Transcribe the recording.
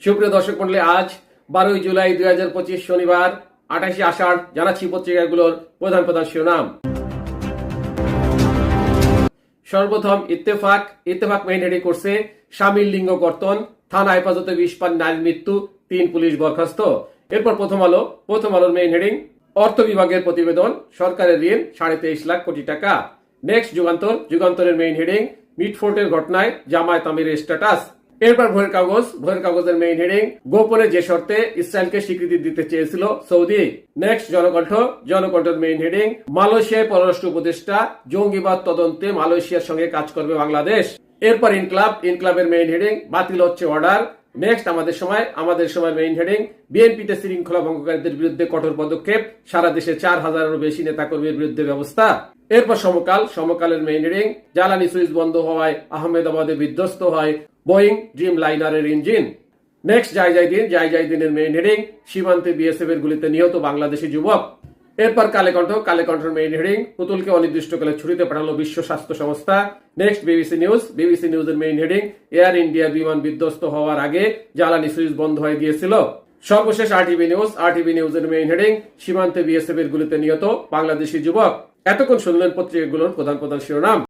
সুপ্রিয় দর্শক মন্ডলী, আজ 12 জুলাই 2025 শনিবার 28 আষাঢ়। জানাচ্ছি পত্রিকাগুলোর প্রধান প্রধান শিরোনাম। সর্বপ্রথম ইত্তেফাক মেইন হেডিং করছে স্বামীর লিঙ্গ কর্তন, থানা হেফাজতে 20 পান নারীর মৃত্যু, 3 পুলিশ বরখাস্ত। এরপর প্রথম আলোর মেইন হেডিং অর্থ বিভাগের প্রতিবেদন, সরকারের ঋণ 23.5 লাখ কোটি টাকা। নেক্সট যুগান্তরের মেইন হেডিং মিটফোর্টের ঘটনায় জামায়াত আমিরের স্ট্যাটাস। এরপর ভোরের কাগজের মেইন হেডিং গোপনে যে শর্তে ইসরায়েলকে স্বীকৃতি দিতে চেয়েছিল সৌদি। নেক্সট জনকণ্ঠের মেইন হেডিং মালয়েশিয়ায় পররাষ্ট্র উপদেষ্টা, জঙ্গিবাদ তদন্তে মালয়েশিয়ার সঙ্গে কাজ করবে বাংলাদেশ। এরপর ইনক্লাবের মেইন হেডিং বাতিল হচ্ছে অর্ডার। নেক্সট আমাদের সময় মেইন হেডিং বিএনপিতে শৃঙ্খলা ভঙ্গকারীদের বিরুদ্ধে কঠোর পদক্ষেপ, সারা দেশে 4000-এরও বেশি নেতাকর্মীর বিরুদ্ধে ব্যবস্থা। এরপর সমকালের মেইন হেডিং জ্বালানি সুইচ বন্ধ হওয়ায় আহমেদাবাদে বিধ্বস্ত হয় বোয়িং ড্রিম লাইনারের ইঞ্জিন। নেক্সট জায়জাইদিনের মেইন হেডিং সীমান্তে বিএসএফ এর গুলিতে নিহত বাংলাদেশি যুবক। এরপর কালেকণ্ঠের মেইন হেডিং পুতুলকে অনির্দিষ্টকালে ছুটিতে পাঠালো বিশ্ব স্বাস্থ্য সংস্থা। নেক্সট বিবিসি নিউজের মেইন হেডিং এয়ার ইন্ডিয়া বিমান বিধ্বস্ত হওয়ার আগে জ্বালানি সুইচ বন্ধ হয়ে গিয়েছিল। সর্বশেষ আরটিভি নিউজের মেইন হেডিং সীমান্তে বিএসএফ এর গুলিতে নিহত বাংলাদেশি যুবক। এতক্ষণ শুনলেন পত্রিকাগুলোর প্রধান প্রধান শিরোনাম।